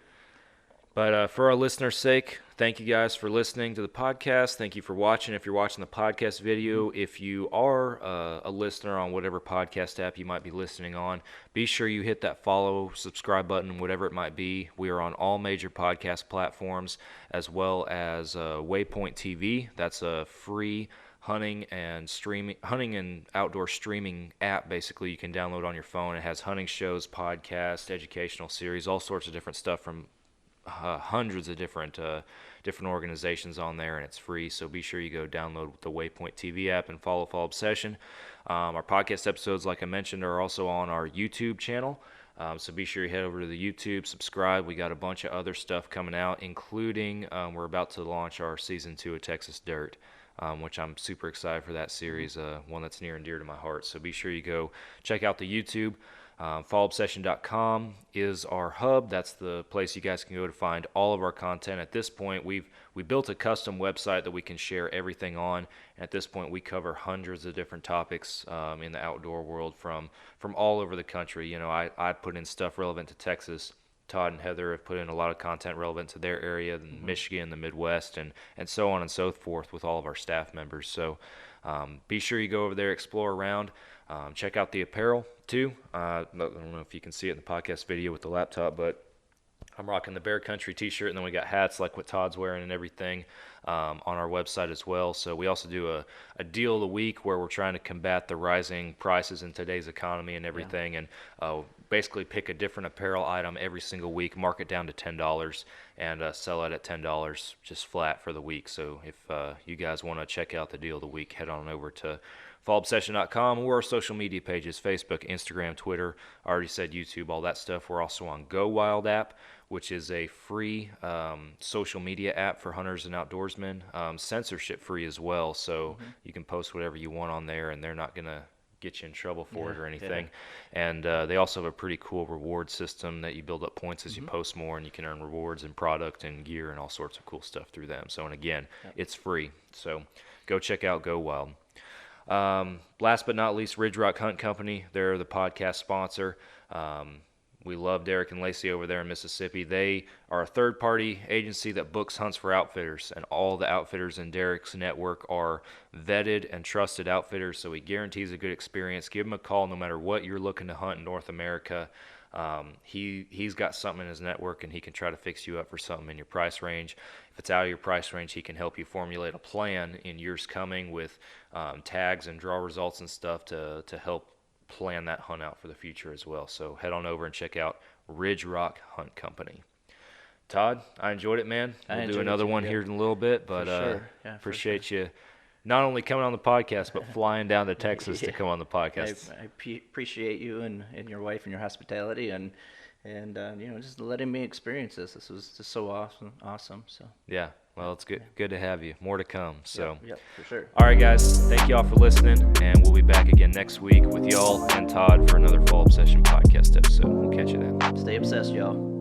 But for our listeners' sake, thank you guys for listening to the podcast. Thank you for watching. If you're watching the podcast video, if you are a listener on whatever podcast app you might be listening on, be sure you hit that follow, subscribe button, whatever it might be. We are on all major podcast platforms, as well as Waypoint TV. That's a free hunting and outdoor streaming app. Basically, you can download on your phone. It has hunting shows, podcasts, educational series, all sorts of different stuff from hundreds of different organizations on there, and it's free. So be sure you go download the Waypoint TV app and follow Fall Obsession. Our podcast episodes, like I mentioned, are also on our YouTube channel. So be sure you head over to the YouTube, subscribe. We got a bunch of other stuff coming out, including we're about to launch our season 2 of Texas Dirt, which I'm super excited for that series, one that's near and dear to my heart. So be sure you go check out the YouTube. FallObsession.com is our hub. That's the place you guys can go to find all of our content. At this point, we built a custom website that we can share everything on. At this point, we cover hundreds of different topics in the outdoor world from all over the country. You know, I put in stuff relevant to Texas. Todd and Heather have put in a lot of content relevant to their area, Michigan, the Midwest, and so on and so forth with all of our staff members. So be sure you go over there, explore around. Check out the apparel too. I don't know if you can see it in the podcast video with the laptop, but I'm rocking the Bear Country t-shirt, and then we got hats like what Todd's wearing and everything on our website as well. So we also do a deal of the week where we're trying to combat the rising prices in today's economy and everything, and basically pick a different apparel item every single week, mark it down to $10, and sell it at $10 just flat for the week. So if you guys want to check out the deal of the week, head on over to fallobsession.com or our social media pages, Facebook, Instagram, Twitter. I already said YouTube, all that stuff. We're also on Go Wild app, which is a free social media app for hunters and outdoorsmen, censorship free as well. So you can post whatever you want on there, and they're not going to get you in trouble for it or anything. And they also have a pretty cool reward system that you build up points as you post more, and you can earn rewards and product and gear and all sorts of cool stuff through them. So, and again, it's free. So go check out Go Wild. Last but not least, Ridge Rock Hunt Company. They're the podcast sponsor. We love Derek and Lacey over there in Mississippi. They are a third-party agency that books hunts for outfitters, and all the outfitters in Derek's network are vetted and trusted outfitters, so he guarantees a good experience. Give him a call no matter what you're looking to hunt in North America. He's got something in his network, and he can try to fix you up for something in your price range. If it's out of your price range, he can help you formulate a plan in years coming with tags and draw results and stuff to help plan that hunt out for the future as well. So head on over and check out Ridge Rock Hunt Company. Todd, I enjoyed it, man. We'll do another one here in a little bit, but appreciate you not only coming on the podcast, but flying down to Texas to come on the podcast. I appreciate you and your wife and your hospitality and you know, just letting me experience this. This was just so awesome. So yeah, well, it's good to have you. More to come. So yep, for sure. All right, guys, thank y'all for listening, and we'll be back again next week with y'all and Todd for another Fall Obsession podcast episode. We'll catch you then. Stay obsessed, y'all.